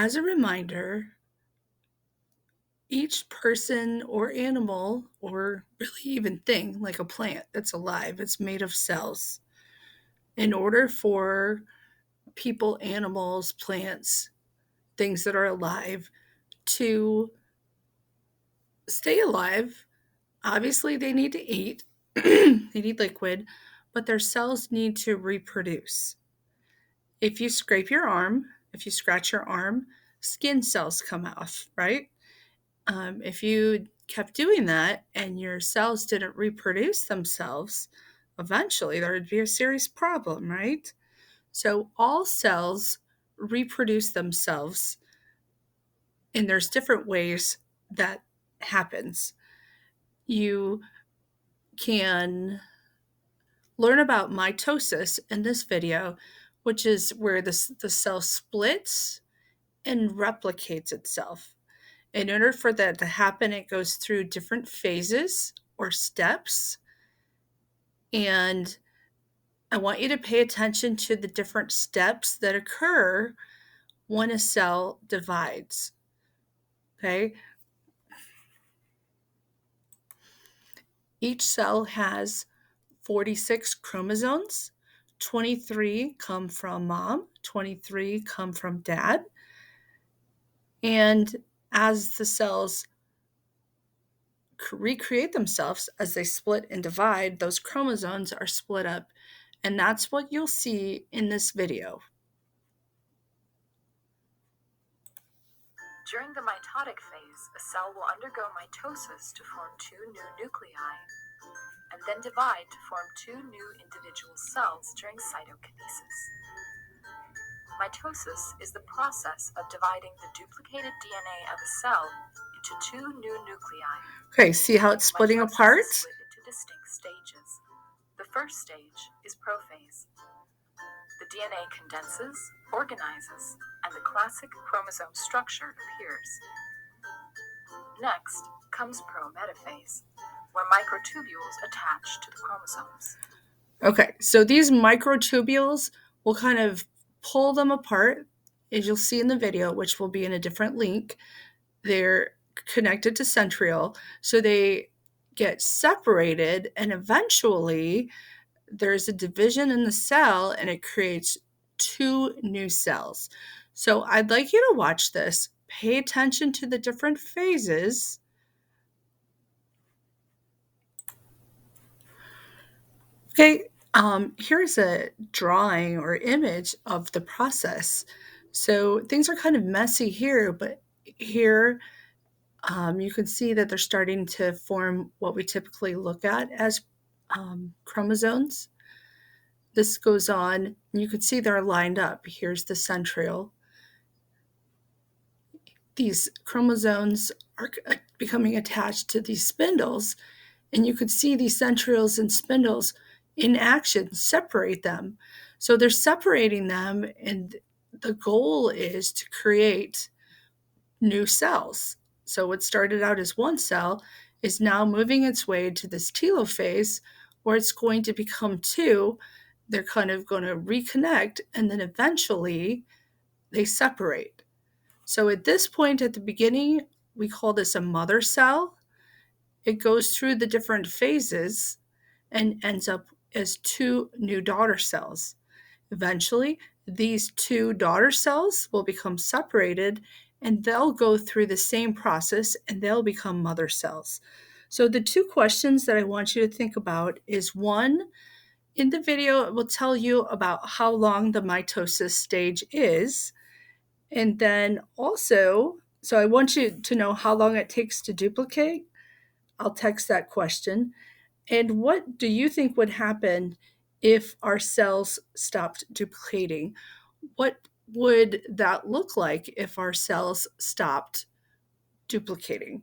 as a reminder, each person or animal, or really even thing like a plant that's alive, it's made of cells. In order for people, animals, plants, things that are alive to stay alive, obviously they need to eat, they need liquid, but their cells need to reproduce. If you scrape your arm, if you scratch your arm, skin cells come off, right? If you kept doing that and your cells didn't reproduce themselves, eventually there would be a serious problem, right? So all cells reproduce themselves, and there's different ways that happens. You can learn about mitosis in this video, which is where the cell splits and replicates itself. In order for that to happen, it goes through different phases or steps. And I want you to pay attention to the different steps that occur when a cell divides. Okay? Each cell has 46 chromosomes. 23 come from mom, 23 come from dad. And as the cells recreate themselves, as they split and divide, those chromosomes are split up. And that's what you'll see in this video. During the mitotic phase, a cell will undergo mitosis to form two new nuclei, and then divide to form two new individual cells during cytokinesis. Mitosis is the process of dividing the duplicated DNA of a cell into two new nuclei. Okay, see how it's splitting Mitosis apart? is split into distinct stages. The first stage is prophase. The DNA condenses, organizes, and the classic chromosome structure appears. Next comes prometaphase, where microtubules attach to the chromosomes. Okay, so these microtubules will kind of pull them apart, as you'll see in the video, which will be in a different link. They're connected to centriole, so they get separated, and eventually there's a division in the cell and it creates two new cells. So I'd like you to watch this, pay attention to the different phases. Okay, here's a drawing or image of the process. So things are kind of messy here, but here you can see that they're starting to form what we typically look at as chromosomes. This goes on, and you can see they're lined up. Here's the centriole. These chromosomes are becoming attached to these spindles, and you could see these centrioles and spindles in action separate them. So they're separating them, and the goal is to create new cells. So what started out as one cell is now moving its way to this telophase, where it's going to become two. They're kind of going to reconnect, and then eventually they separate. So at this point at the beginning, we call this a mother cell. It goes through the different phases and ends up as two new daughter cells. Eventually, these two daughter cells will become separated, and they'll go through the same process and they'll become mother cells. So the two questions that I want you to think about is, one, in the video, it will tell you about how long the mitosis stage is. And then also, so I want you to know how long it takes to duplicate. I'll text that question. And what do you think would happen if our cells stopped duplicating? What would that look like if our cells stopped duplicating?